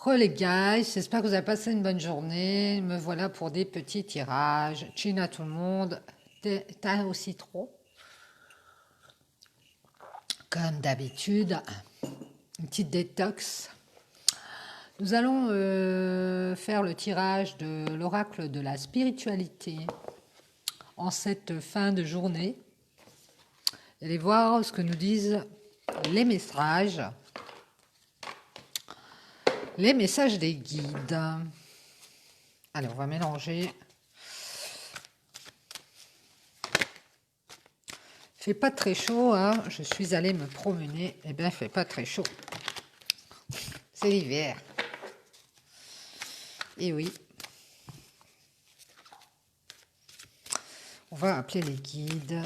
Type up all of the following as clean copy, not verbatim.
Re les guys, j'espère que vous avez passé une bonne journée. Me voilà pour des petits tirages. Chin à tout le monde. T'as aussi trop. Comme d'habitude, une petite détox. Nous allons faire le tirage de l'oracle de la spiritualité en cette fin de journée. Et allez voir ce que nous disent les messages. Les messages des guides. Allez, on va mélanger. Il fait pas très chaud, hein. Je suis allée me promener. Eh bien, il fait pas très chaud. C'est l'hiver. Et oui. On va appeler les guides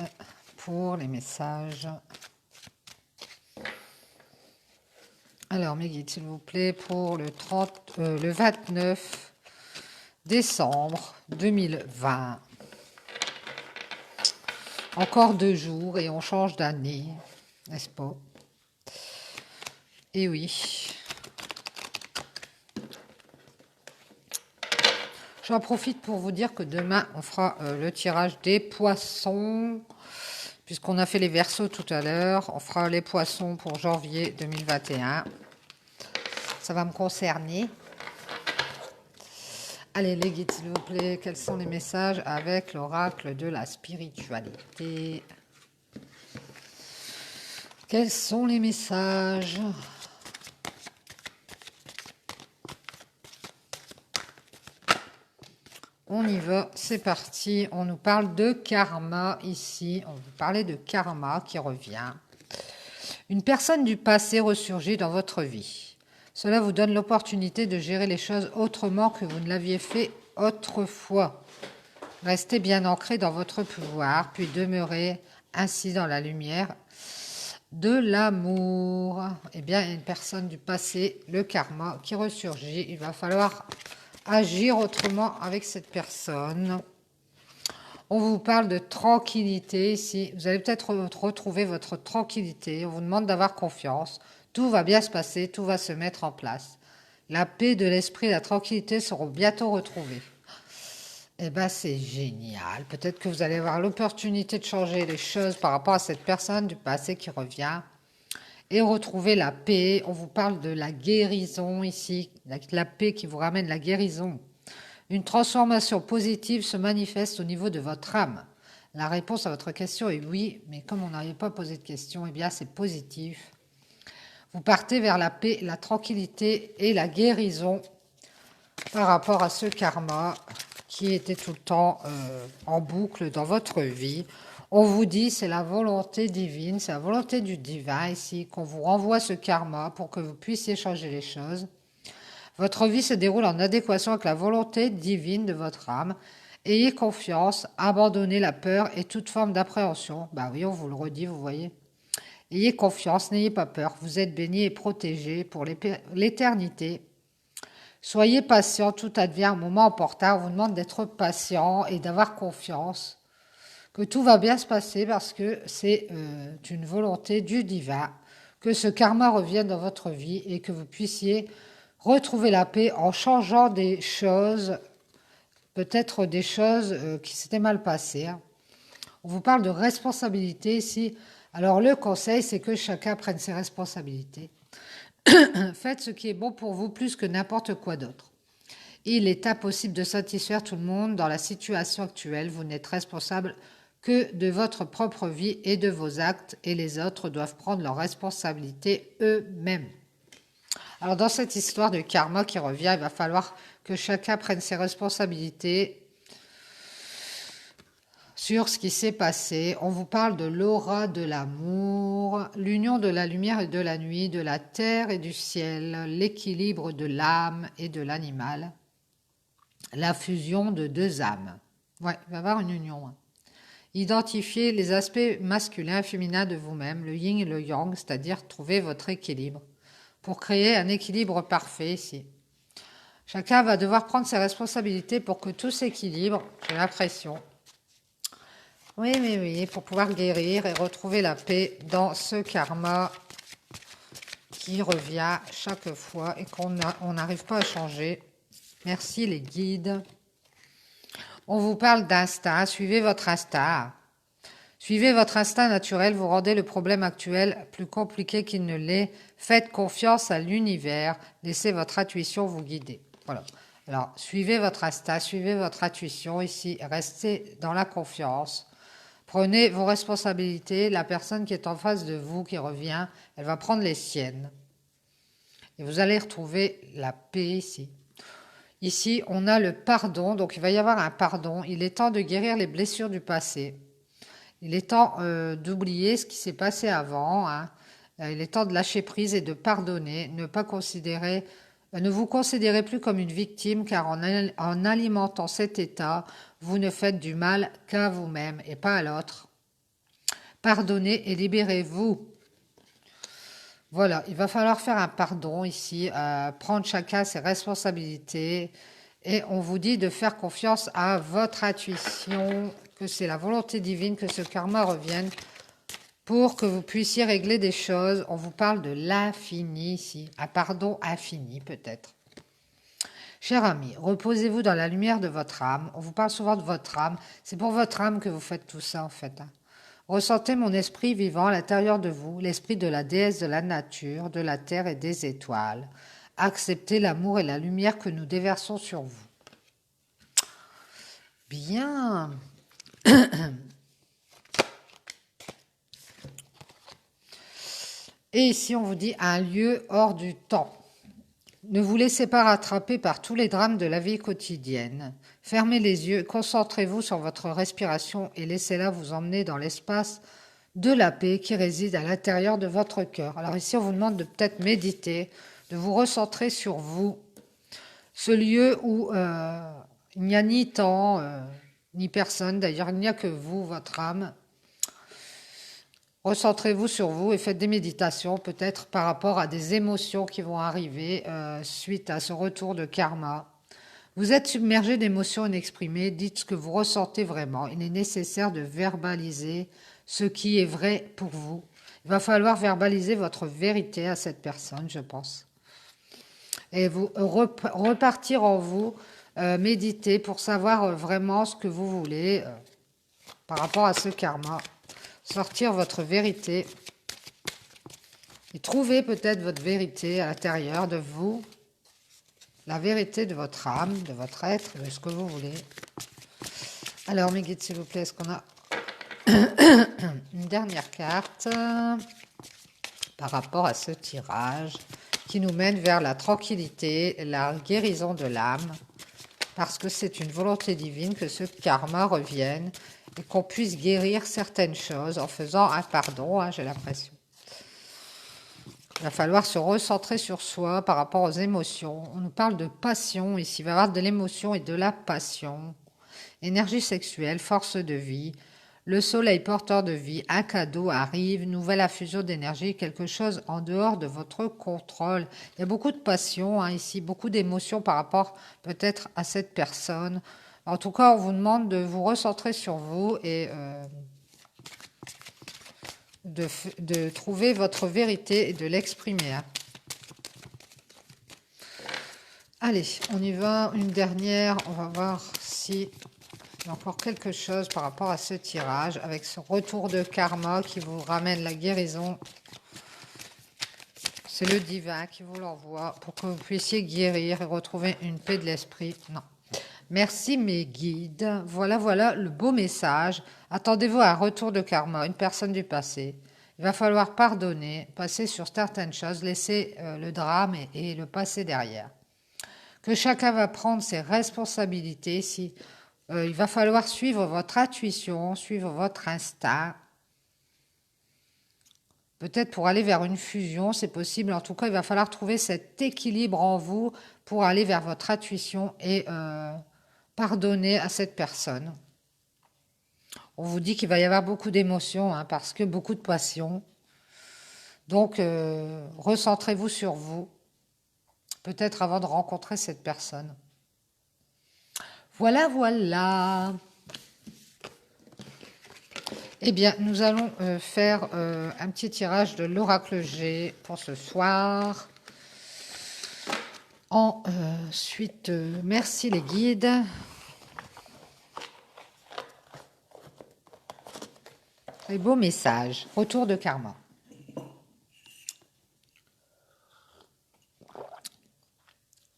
pour les messages. Alors, mes guides, s'il vous plaît, pour le 29 décembre 2020. Encore 2 jours et on change d'année, n'est-ce pas? Et oui. J'en profite pour vous dire que demain, on fera le tirage des poissons. Puisqu'on a fait les Verseaux tout à l'heure, on fera les poissons pour janvier 2021. Ça va me concerner. Allez, les guides, s'il vous plaît, quels sont les messages avec l'oracle de la spiritualité? Quels sont les messages? On y va, c'est parti. On nous parle de karma ici. On vous parlait de karma qui revient. Une personne du passé ressurgit dans votre vie. Cela vous donne l'opportunité de gérer les choses autrement que vous ne l'aviez fait autrefois. Restez bien ancré dans votre pouvoir, puis demeurez ainsi dans la lumière de l'amour. Eh bien, il y a une personne du passé, le karma, qui ressurgit. Il va falloir agir autrement avec cette personne. On vous parle de tranquillité ici. Vous allez peut-être retrouver votre tranquillité. On vous demande d'avoir confiance. Tout va bien se passer, tout va se mettre en place. La paix de l'esprit, la tranquillité seront bientôt retrouvées. Eh bien, c'est génial. Peut-être que vous allez avoir l'opportunité de changer les choses par rapport à cette personne du passé qui revient. Et retrouver la paix. On vous parle de la guérison ici. La paix qui vous ramène la guérison. Une transformation positive se manifeste au niveau de votre âme. La réponse à votre question est oui, mais comme on n'avait pas posé de question, eh bien c'est positif. Vous partez vers la paix, la tranquillité et la guérison par rapport à ce karma qui était tout le temps en boucle dans votre vie. On vous dit c'est la volonté divine, c'est la volonté du divin ici, qu'on vous renvoie ce karma pour que vous puissiez changer les choses. Votre vie se déroule en adéquation avec la volonté divine de votre âme. Ayez confiance, abandonnez la peur et toute forme d'appréhension. Bah oui, on vous le redit, vous voyez. Ayez confiance, n'ayez pas peur. Vous êtes bénis et protégés pour l'éternité. Soyez patient, tout advient au moment opportun. On vous demande d'être patient et d'avoir confiance. Que tout va bien se passer parce que c'est une volonté du divin. Que ce karma revienne dans votre vie et que vous puissiez retrouver la paix en changeant des choses, peut-être des choses qui s'étaient mal passées. On vous parle de responsabilité ici. Alors le conseil, c'est que chacun prenne ses responsabilités. Faites ce qui est bon pour vous plus que n'importe quoi d'autre. Il est impossible de satisfaire tout le monde dans la situation actuelle. Vous n'êtes responsable que de votre propre vie et de vos actes, et les autres doivent prendre leurs responsabilités eux-mêmes. Alors dans cette histoire de karma qui revient, il va falloir que chacun prenne ses responsabilités sur ce qui s'est passé. On vous parle de l'aura de l'amour, l'union de la lumière et de la nuit, de la terre et du ciel, l'équilibre de l'âme et de l'animal, la fusion de deux âmes. Ouais, il va y avoir une union. Identifiez les aspects masculins et féminins de vous-même, le yin et le yang, c'est-à-dire trouver votre équilibre, pour créer un équilibre parfait ici. Chacun va devoir prendre ses responsabilités pour que tout s'équilibre, j'ai l'impression. Oui, pour pouvoir guérir et retrouver la paix dans ce karma qui revient chaque fois et qu'on n'arrive pas à changer. Merci les guides. On vous parle d'instinct, suivez votre instinct. Suivez votre instinct naturel, vous rendez le problème actuel plus compliqué qu'il ne l'est. Faites confiance à l'univers, laissez votre intuition vous guider. Voilà. Alors, suivez votre instinct, suivez votre intuition ici, restez dans la confiance. Prenez vos responsabilités, la personne qui est en face de vous, qui revient, elle va prendre les siennes. Et vous allez retrouver la paix ici. Ici, on a le pardon, donc il va y avoir un pardon. Il est temps de guérir les blessures du passé. Il est temps d'oublier ce qui s'est passé avant. Hein. Il est temps de lâcher prise et de pardonner. Ne vous considérez plus comme une victime, car en alimentant cet état, vous ne faites du mal qu'à vous-même et pas à l'autre. Pardonnez et libérez-vous. Voilà, il va falloir faire un pardon ici, prendre chacun ses responsabilités. Et on vous dit de faire confiance à votre intuition, que c'est la volonté divine que ce karma revienne pour que vous puissiez régler des choses. On vous parle de l'infini ici, un pardon infini peut-être. Cher ami, reposez-vous dans la lumière de votre âme. On vous parle souvent de votre âme. C'est pour votre âme que vous faites tout ça en fait. Hein. Ressentez mon esprit vivant à l'intérieur de vous, l'esprit de la déesse de la nature, de la terre et des étoiles. Acceptez l'amour et la lumière que nous déversons sur vous. Bien. Et ici, on vous dit un lieu hors du temps. Ne vous laissez pas rattraper par tous les drames de la vie quotidienne. Fermez les yeux, concentrez-vous sur votre respiration et laissez-la vous emmener dans l'espace de la paix qui réside à l'intérieur de votre cœur. Alors ici, on vous demande de peut-être méditer, de vous recentrer sur vous. Ce lieu où il n'y a ni temps, ni personne, d'ailleurs il n'y a que vous, votre âme. Recentrez-vous sur vous et faites des méditations, peut-être par rapport à des émotions qui vont arriver suite à ce retour de karma. Vous êtes submergé d'émotions inexprimées, dites ce que vous ressentez vraiment. Il est nécessaire de verbaliser ce qui est vrai pour vous. Il va falloir verbaliser votre vérité à cette personne, je pense. Et vous repartir en vous, méditer pour savoir vraiment ce que vous voulez par rapport à ce karma. Sortir votre vérité et trouver peut-être votre vérité à l'intérieur de vous, la vérité de votre âme, de votre être, de ce que vous voulez. Alors, mes guides, s'il vous plaît, est-ce qu'on a une dernière carte par rapport à ce tirage qui nous mène vers la tranquillité, la guérison de l'âme, parce que c'est une volonté divine que ce karma revienne et qu'on puisse guérir certaines choses en faisant un pardon, hein, j'ai l'impression. Il va falloir se recentrer sur soi par rapport aux émotions. On nous parle de passion ici, il va y avoir de l'émotion et de la passion. Énergie sexuelle, force de vie, le soleil porteur de vie, un cadeau arrive, nouvelle infusion d'énergie, quelque chose en dehors de votre contrôle. Il y a beaucoup de passion hein, ici, beaucoup d'émotions par rapport peut-être à cette personne. En tout cas, on vous demande de vous recentrer sur vous et de trouver votre vérité et de l'exprimer. Hein. Allez, on y va, une dernière. On va voir si il y a encore quelque chose par rapport à ce tirage avec ce retour de karma qui vous ramène la guérison. C'est le divin qui vous l'envoie pour que vous puissiez guérir et retrouver une paix de l'esprit. Non. Merci mes guides. Voilà le beau message. Attendez-vous à un retour de karma, une personne du passé. Il va falloir pardonner, passer sur certaines choses, laisser le drame et le passé derrière. Que chacun va prendre ses responsabilités. Il va falloir suivre votre intuition, suivre votre instinct. Peut-être pour aller vers une fusion, c'est possible. En tout cas, il va falloir trouver cet équilibre en vous pour aller vers votre intuition et pardonner à cette personne. On vous dit qu'il va y avoir beaucoup d'émotions, hein, parce que beaucoup de passion. Donc, recentrez-vous sur vous, peut-être avant de rencontrer cette personne. Voilà. Eh bien, nous allons faire un petit tirage de l'oracle G pour ce soir. Ensuite, merci les guides. Les beaux messages. Retour de karma.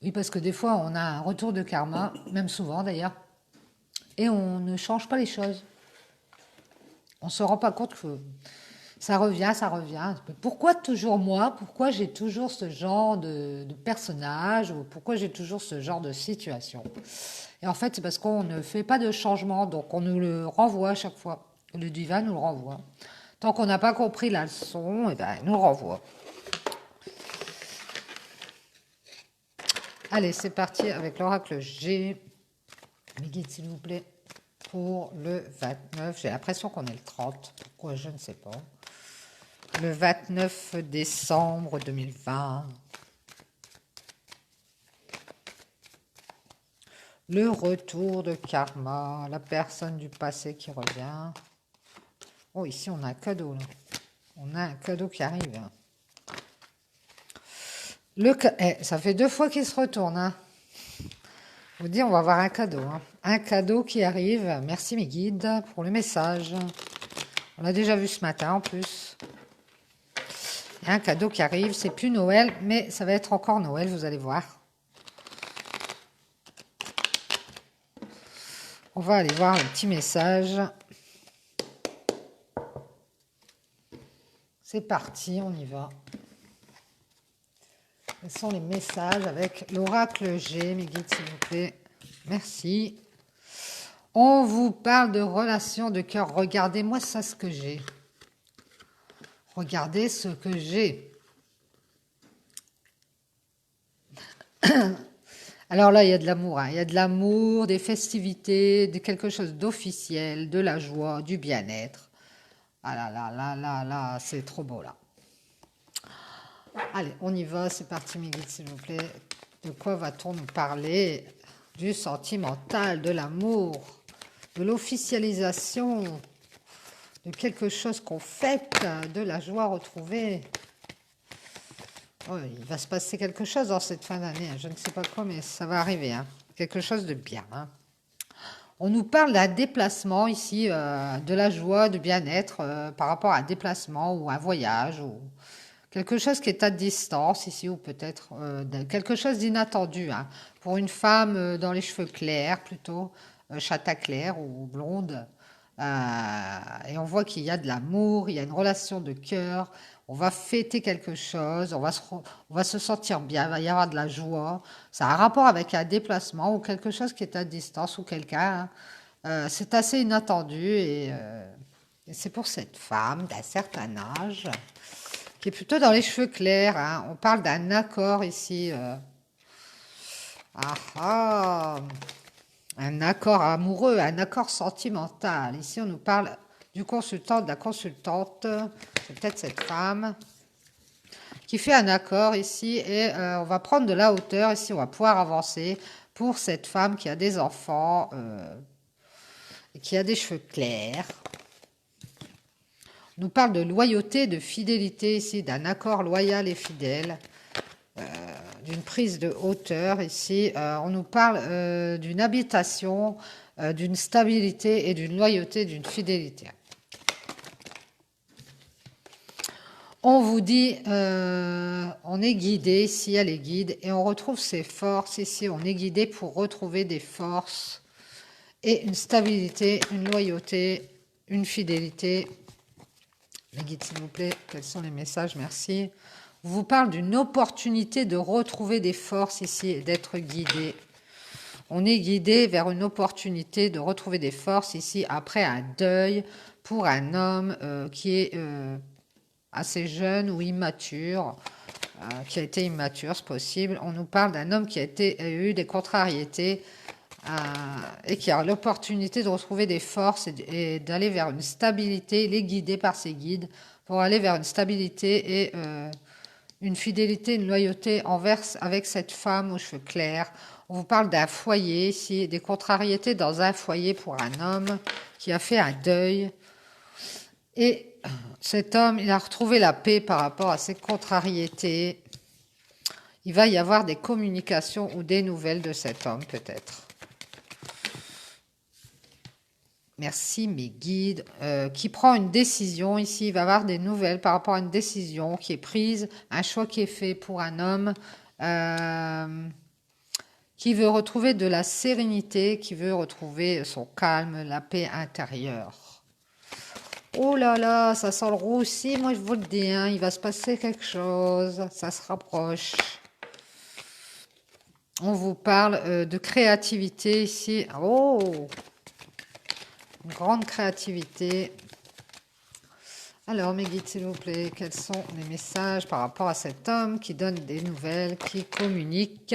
Oui, parce que des fois, on a un retour de karma, même souvent d'ailleurs, et on ne change pas les choses. On ne se rend pas compte que ça revient, ça revient. Mais pourquoi toujours moi? Pourquoi j'ai toujours ce genre de personnage? Ou pourquoi j'ai toujours ce genre de situation? Et en fait, c'est parce qu'on ne fait pas de changement, donc on nous le renvoie à chaque fois. Le divin nous le renvoie. Tant qu'on n'a pas compris la leçon, eh ben, il nous le renvoie. Allez, c'est parti avec l'oracle G. Mes guides, s'il vous plaît, pour le 29. J'ai l'impression qu'on est le 30. Pourquoi, je ne sais pas. Le 29 décembre 2020. Le retour de karma. La personne du passé qui revient. Oh, ici, on a un cadeau, là. On a un cadeau qui arrive. Ça fait 2 fois qu'il se retourne. Hein. Je vous dis, on va avoir un cadeau. Hein. Un cadeau qui arrive. Merci mes guides pour le message. On l'a déjà vu ce matin en plus. Il y a un cadeau qui arrive. C'est plus Noël, mais ça va être encore Noël, vous allez voir. On va aller voir le petit message. C'est parti, on y va. Quels sont les messages avec l'oracle G, mes guides, s'il vous plaît. Merci. On vous parle de relations de cœur. Regardez-moi ça, ce que j'ai. Regardez ce que j'ai. Alors là, il y a de l'amour. Hein. Il y a de l'amour, des festivités, de quelque chose d'officiel, de la joie, du bien-être. Ah là là là là là, c'est trop beau là. Allez, on y va, c'est parti mes guides, s'il vous plaît. De quoi va-t-on nous parler? Du sentimental, de l'amour, de l'officialisation, de quelque chose qu'on fête, de la joie retrouvée. Oh, il va se passer quelque chose dans cette fin d'année, hein. Je ne sais pas quoi, mais ça va arriver. Hein. Quelque chose de bien. Hein. On nous parle d'un déplacement ici, de la joie, du bien-être par rapport à un déplacement ou un voyage ou quelque chose qui est à distance ici, ou peut-être quelque chose d'inattendu. Hein. Pour une femme dans les cheveux clairs, plutôt châtain clair ou blonde. Et on voit qu'il y a de l'amour, il y a une relation de cœur. On va fêter quelque chose, on va se sentir bien, il va y avoir de la joie. Ça a un rapport avec un déplacement ou quelque chose qui est à distance ou quelqu'un. Hein. C'est assez inattendu et c'est pour cette femme d'un certain âge qui est plutôt dans les cheveux clairs. Hein. On parle d'un accord ici. Un accord amoureux, un accord sentimental. Ici, on nous parle du consultant, de la consultante. C'est peut-être cette femme qui fait un accord ici. Et on va prendre de la hauteur. Ici, on va pouvoir avancer pour cette femme qui a des enfants et qui a des cheveux clairs. On nous parle de loyauté, de fidélité ici, d'un accord loyal et fidèle, d'une prise de hauteur ici. On nous parle d'une habitation, d'une stabilité et d'une loyauté, d'une fidélité. On vous dit, on est guidé, ici il y a les guides, et on retrouve ses forces ici. On est guidé pour retrouver des forces et une stabilité, une loyauté, une fidélité. Les guides, s'il vous plaît, quels sont les messages? Merci. On vous parle d'une opportunité de retrouver des forces ici et d'être guidé. On est guidé vers une opportunité de retrouver des forces ici après un deuil pour un homme qui est assez jeune ou immature, qui a été immature, c'est possible. On nous parle d'un homme qui a eu des contrariétés et qui a l'opportunité de retrouver des forces et d'aller vers une stabilité, il est guidé par ses guides pour aller vers une stabilité et une fidélité, une loyauté avec cette femme aux cheveux clairs. On vous parle d'un foyer ici, des contrariétés dans un foyer pour un homme qui a fait un deuil. Et cet homme, il a retrouvé la paix par rapport à ses contrariétés. Il va y avoir des communications ou des nouvelles de cet homme, peut-être. Merci mes guides. Qui prend une décision ici, il va avoir des nouvelles par rapport à une décision qui est prise, un choix qui est fait pour un homme qui veut retrouver de la sérénité, qui veut retrouver son calme, la paix intérieure. Oh là là, ça sent le roussi, moi je vous le dis, hein, il va se passer quelque chose, ça se rapproche. On vous parle de créativité ici. Oh, une grande créativité. Alors, mes guides, s'il vous plaît, quels sont les messages par rapport à cet homme qui donne des nouvelles, qui communique?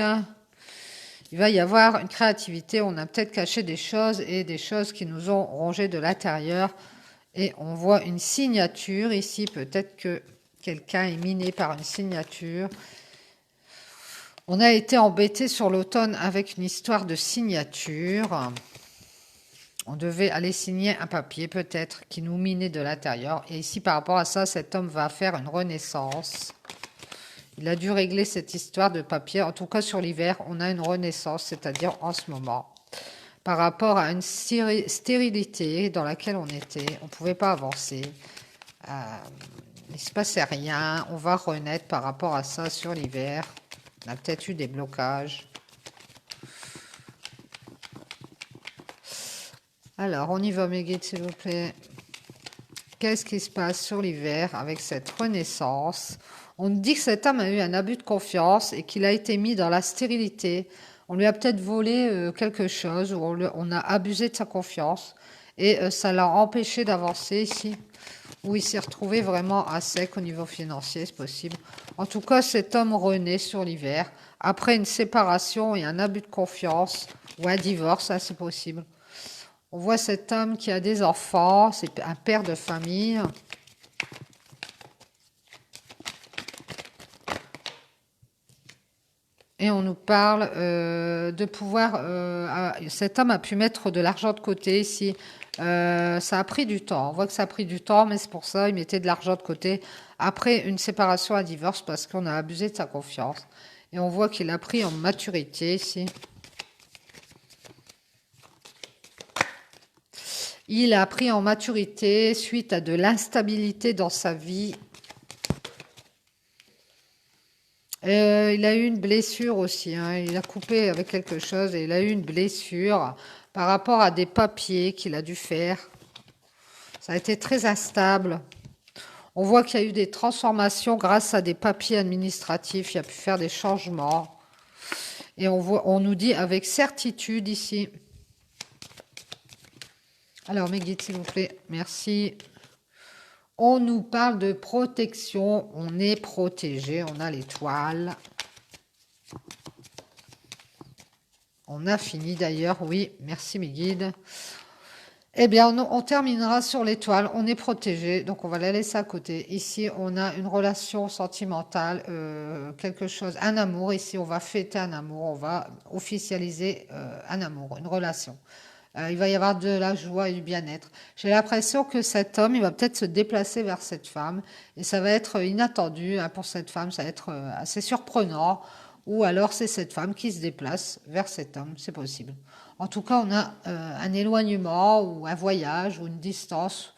Il va y avoir une créativité, on a peut-être caché des choses et des choses qui nous ont rongé de l'intérieur. Et on voit une signature ici, peut-être que quelqu'un est miné par une signature. On a été embêté sur l'automne avec une histoire de signature. On devait aller signer un papier peut-être qui nous minait de l'intérieur. Et ici, par rapport à ça, cet homme va faire une renaissance. Il a dû régler cette histoire de papier. En tout cas, sur l'hiver, on a une renaissance, c'est-à-dire en ce moment. Par rapport à une stérilité dans laquelle on était, on ne pouvait pas avancer. Il ne se passait rien. On va renaître par rapport à ça sur l'hiver. On a peut-être eu des blocages. Alors, on y va, mes guides, s'il vous plaît. Qu'est-ce qui se passe sur l'hiver avec cette renaissance? On dit que cet homme a eu un abus de confiance et qu'il a été mis dans la stérilité. On lui a peut-être volé quelque chose ou on a abusé de sa confiance et ça l'a empêché d'avancer ici. Où il s'est retrouvé vraiment à sec au niveau financier, c'est possible. En tout cas, cet homme renaît sur l'hiver après une séparation et un abus de confiance ou un divorce, ça c'est possible. On voit cet homme qui a des enfants, c'est un père de famille. Et on nous parle de pouvoir... cet homme a pu mettre de l'argent de côté ici. Ça a pris du temps. On voit que ça a pris du temps, mais c'est pour ça il mettait de l'argent de côté après une séparation, un divorce, parce qu'on a abusé de sa confiance. Et on voit qu'il a pris en maturité ici. Il a pris en maturité suite à de l'instabilité dans sa vie. Il a eu une blessure aussi, hein. Il a coupé avec quelque chose et il a eu une blessure par rapport à des papiers qu'il a dû faire. Ça a été très instable. On voit qu'il y a eu des transformations grâce à des papiers administratifs. Il a pu faire des changements. Et on nous dit avec certitude ici. Alors, mes guides, s'il vous plaît, merci. On nous parle de protection, on est protégé, on a l'étoile. On a fini d'ailleurs, oui, merci mes guides. Eh bien, on terminera sur l'étoile, on est protégé, donc on va la laisser à côté. Ici, on a une relation sentimentale, quelque chose, un amour. Ici, on va fêter un amour, on va officialiser un amour, une relation. Il va y avoir de la joie et du bien-être. J'ai l'impression que cet homme, il va peut-être se déplacer vers cette femme et ça va être inattendu hein, pour cette femme, ça va être assez surprenant. Ou alors c'est cette femme qui se déplace vers cet homme, c'est possible. En tout cas, on a un éloignement ou un voyage ou une distance.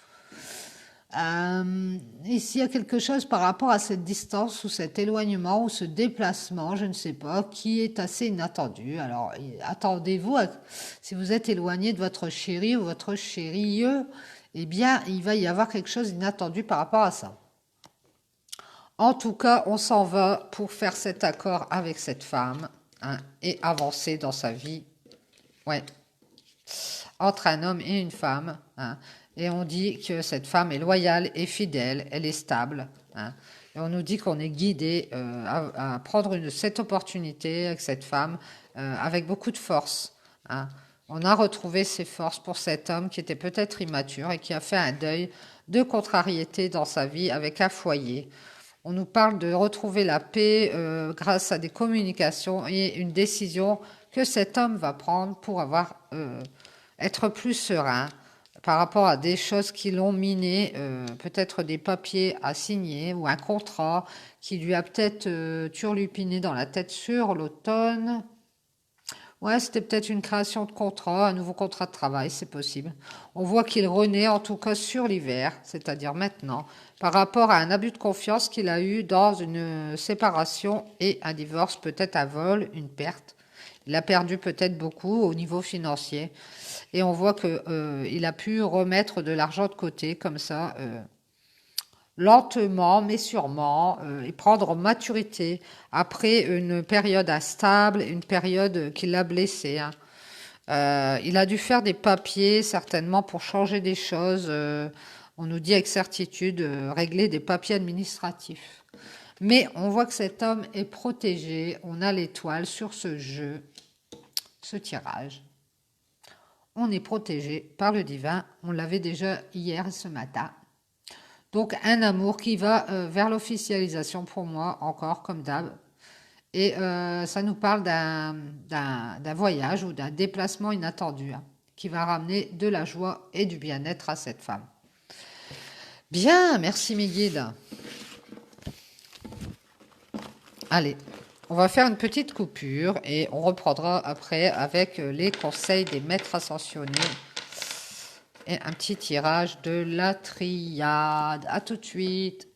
Ici, il y a quelque chose par rapport à cette distance ou cet éloignement ou ce déplacement, je ne sais pas, qui est assez inattendu. Alors, attendez-vous, si vous êtes éloigné de votre chéri ou votre chérie, eh bien, il va y avoir quelque chose d'inattendu par rapport à ça. En tout cas, on s'en va pour faire cet accord avec cette femme hein, et avancer dans sa vie. Ouais. Entre un homme et une femme. Hein. Et on dit que cette femme est loyale et fidèle, elle est stable. Hein. Et on nous dit qu'on est guidé à prendre cette opportunité avec cette femme avec beaucoup de force. Hein. On a retrouvé ses forces pour cet homme qui était peut-être immature et qui a fait un deuil de contrariété dans sa vie avec un foyer. On nous parle de retrouver la paix grâce à des communications et une décision que cet homme va prendre pour être plus serein, par rapport à des choses qui l'ont miné, peut-être des papiers à signer ou un contrat qui lui a peut-être turlupiné dans la tête sur l'automne. Ouais, c'était peut-être une création de contrat, un nouveau contrat de travail, c'est possible. On voit qu'il renaît en tout cas sur l'hiver, c'est-à-dire maintenant, par rapport à un abus de confiance qu'il a eu dans une séparation et un divorce, peut-être un vol, une perte. Il a perdu peut-être beaucoup au niveau financier. Et on voit que il a pu remettre de l'argent de côté comme ça, lentement mais sûrement, et prendre maturité après une période instable, une période qui l'a blessé, hein. Il a dû faire des papiers certainement pour changer des choses. On nous dit avec certitude régler des papiers administratifs. Mais on voit que cet homme est protégé. On a l'étoile sur ce jeu, ce tirage. On est protégé par le divin. On l'avait déjà hier et ce matin. Donc un amour qui va vers l'officialisation pour moi, encore comme d'hab. Et ça nous parle d'un voyage ou d'un déplacement inattendu, hein, qui va ramener de la joie et du bien-être à cette femme. Bien, merci mes guides. Allez, on va faire une petite coupure et on reprendra après avec les conseils des maîtres ascensionnés et un petit tirage de la triade. À tout de suite.